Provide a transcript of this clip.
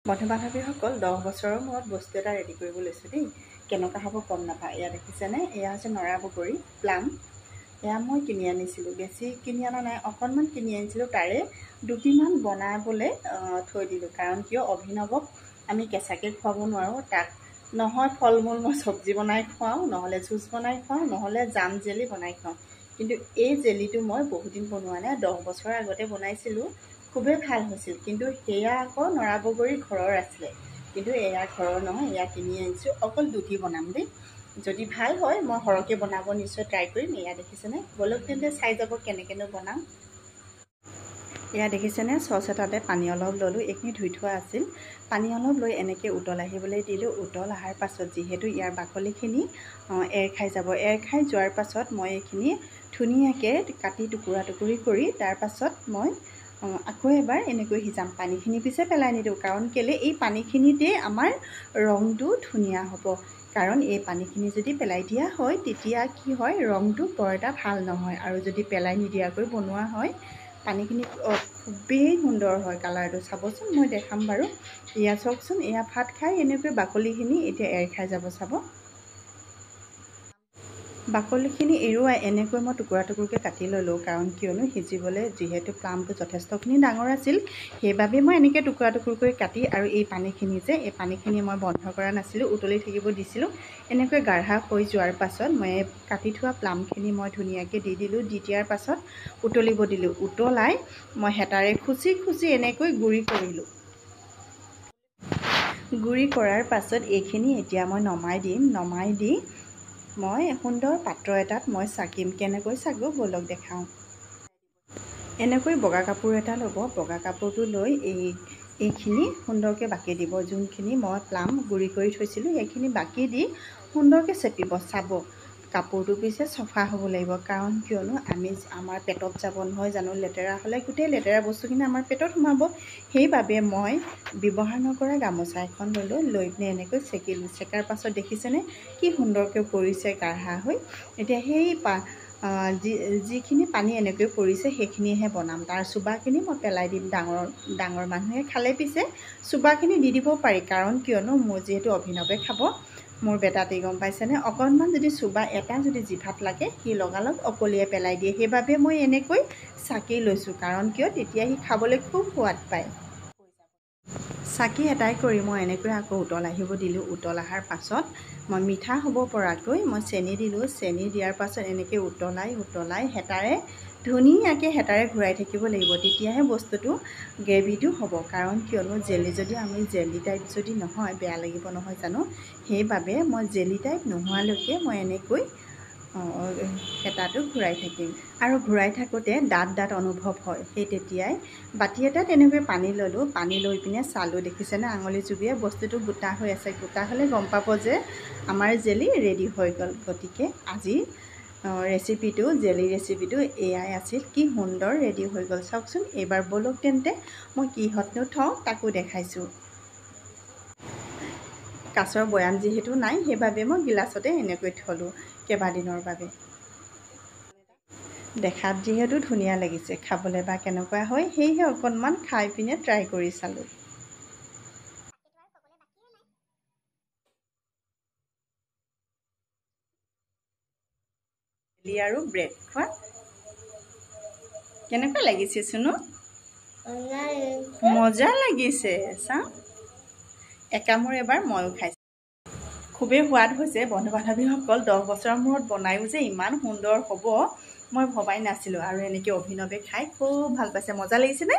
বন্ধু বান্ধৱীসকল 10 বছৰৰ মূৰত বস্তু এটা ৰেডি কৰিব লৈছোঁ দেই। কেনেকুৱা হ'ব গম নাপায়। এয়া দেখিছেনে, এয়া হৈছে নৰা বগৰী প্লাম। এয়া মই কিনি আনিছিলোঁ, বেছি কিনি অনা নাই, অকণমান কিনি আনিছিলোঁ। তাৰে দুটিমান বনাবলৈ থৈ দিলোঁ। কাৰণ কিয়, অভিনৱক আমি কেঁচাকৈ খুৱাব নোৱাৰোঁ। তাক নহয় ফল মূল মই চব্জি বনাই খুৱাওঁ, নহ'লে জুচ বনাই খুৱাওঁ, নহ'লে জাম জেলি বনাই খুৱাওঁ। কিন্তু এই জেলিটো মই বহুদিন বনোৱা নাই, 10 বছৰ আগতে বনাইছিলোঁ, খুবেই ভাল হৈছিল। কিন্তু সেয়া আকৌ নৰা বগৰী ঘৰৰ আছিলে, কিন্তু এয়া ঘৰৰ নহয়, এয়া কিনি আনিছোঁ। অকল দুটি বনাম দেই, যদি ভাল হয় মই সৰহকৈ বনাব নিশ্চয় ট্ৰাই কৰিম। এয়া দেখিছেনে, বলক তেন্তে চাই যাব কেনেকৈনো বনাম। এয়া দেখিছেনে, চচ এটাতে পানী অলপ ল'লোঁ, এইখিনি ধুই থোৱা আছিল। পানী অলপ লৈ এনেকৈ উতল আহিবলৈ দিলোঁ। উতল অহাৰ পাছত যিহেতু ইয়াৰ বাকলিখিনি এৰ খাই যাব, এৰ খাই যোৱাৰ পাছত মই এইখিনি ধুনীয়াকৈ কাটি টুকুৰা টুকুৰি কৰি তাৰ পাছত মই আকৌ এবাৰ এনেকৈ সিজাম। পানীখিনি পিছে পেলাই নিদিওঁ, কাৰণ কেলৈ, এই পানীখিনিতে আমাৰ ৰংটো ধুনীয়া হ'ব। কাৰণ এই পানীখিনি যদি পেলাই দিয়া হয় তেতিয়া কি হয়, ৰংটো বৰ এটা ভাল নহয়। আৰু যদি পেলাই নিদিয়াকৈ বনোৱা হয়, পানীখিনি খুবেই সুন্দৰ হয় কালাৰটো। চাবচোন, মই দেখাম বাৰু। এয়া চাওকচোন, এয়া ভাত খাই এনেকৈ বাকলিখিনি এতিয়া এৰ খাই যাব। চাব, বাকলিখিনি এৰুৱাই এনেকৈ মই টুকুৰা টুকুৰকৈ কাটি ল'লোঁ। কাৰণ কিয়নো, সিজিবলৈ যিহেতু প্লামটো যথেষ্টখিনি ডাঙৰ আছিল, সেইবাবে মই এনেকৈ টুকুৰা টুকুৰকৈ কাটি, আৰু এই পানীখিনি যে, এই পানীখিনি মই বন্ধ কৰা নাছিলোঁ, উতলি থাকিব দিছিলোঁ। এনেকৈ গাঢ়া হৈ যোৱাৰ পাছত মই কাটি থোৱা প্লামখিনি মই ধুনীয়াকৈ দি দিলোঁ। দি দিয়াৰ পাছত উতলিব দিলোঁ। উতলাই মই হেতাৰে খুচি খুচি এনেকৈ গুড়ি কৰিলোঁ। গুড়ি কৰাৰ পাছত এইখিনি এতিয়া মই নমাই দিম। নমাই দি মই সুন্দৰ পাত্ৰ এটাত মই চাকিম। কেনেকৈ চাকো বলক দেখাওঁ। এনেকৈ বগা কাপোৰ এটা ল'ব। বগা কাপোৰটো লৈ এইখিনি সুন্দৰকৈ বাকি দিব। যোনখিনি মই প্লাম গুড়ি কৰি থৈছিলোঁ সেইখিনি বাকি দি সুন্দৰকৈ চেপিব। চাব, কাপোৰটো পিছে চফা হ'ব লাগিব। কাৰণ কিয়নো, আমাৰ পেটত যাব নহয় জানো, লেতেৰা হ'লে গোটেই লেতেৰা বস্তুখিনি আমাৰ পেটত সোমাব। সেইবাবে মই ব্যৱহাৰ নকৰা গামোচা এখন লৈ পিনে এনেকৈ চেকিলোঁ। চেকাৰ পাছত দেখিছেনে কি সুন্দৰকৈ পৰিছে গাঢ়া হৈ। এতিয়া সেই যিখিনি পানী এনেকৈ পৰিছে সেইখিনিহে বনাম। তাৰ চোবাখিনি মই পেলাই দিম। ডাঙৰ মানুহে খালে পিছে চোবাখিনি দি দিব পাৰি। কাৰণ কিয়নো, মোৰ যিহেতু অভিনৱে খাব, মোৰ বেটাটি, গম পাইছেনে, অকণমান যদি চোবা এটা যদি জিভাত লাগে, সি লগালগ অকলিয়াই পেলাই দিয়ে। সেইবাবে মই এনেকৈ চাকি লৈছোঁ। কাৰণ কিয়, তেতিয়া সি খাবলৈ খুব সোৱাদ পায়। চাকি এটাই কৰি মই এনেকৈ আকৌ উতল আহিব দিলোঁ। উতল অহাৰ পাছত মই মিঠা হ'ব পৰাকৈ মই চেনি দিলোঁ। চেনি দিয়াৰ পাছত এনেকৈ উতলাই হেতাৰে ধুনীয়াকৈ ঘূৰাই থাকিব লাগিব। তেতিয়াহে বস্তুটো গ্ৰেভিটো হ'ব। কাৰণ কিয়নো, জেলি টাইপ যদি নহয়, বেয়া লাগিব নহয় জানো। সেইবাবে মই জেলি টাইপ নোহোৱালৈকে মই এনেকৈ হেতাটো ঘূৰাই থাকিম। আৰু ঘূৰাই থাকোঁতে দাঁত অনুভৱ হয়। সেই তেতিয়াই বাতি এটাত এনেকৈ পানী ল'লোঁ। পানী লৈ পিনে চালোঁ, দেখিছেনে, আঙুলি চুবিয়ে বস্তুটো গোটা হৈ আছে। গোটা হ'লে গম পাব যে আমাৰ জেলি ৰেডি হৈ গ'ল। গতিকে আজি জেলি ৰেচিপিটো এয়াই আছিল। কি সুন্দৰ ৰেডি হৈ গ'ল চাওকচোন। এইবাৰ বলক তেন্তে মই কিহঁতনো থওঁ তাকো দেখাইছোঁ। কাঁচৰ বৈয়াম যিহেতু নাই, সেইবাবে মই গিলাচতে এনেকৈ থলোঁ কেইবাদিনৰ বাবে। দেখাত যিহেতু ধুনীয়া লাগিছে, খাবলৈ বা কেনেকুৱা হয়, সেয়েহে অকণমান খাই পিনে ট্ৰাই কৰি চালোঁ। আৰু ব্ৰেড খোৱা কেনেকুৱা লাগিছে চুনু? মজা লাগিছে। চাওঁ, একামূৰ এবাৰ ময়ো খাইছোঁ। খুবেই সোৱাদ হৈছে। বন্ধু বান্ধৱীসকল, 10 বছৰৰ মূৰত বনায়ো যে ইমান সুন্দৰ হ'ব মই ভবাই নাছিলোঁ। আৰু এনেকৈ অভিনৱে খাই খুব ভাল পাইছে। মজা লাগিছেনে?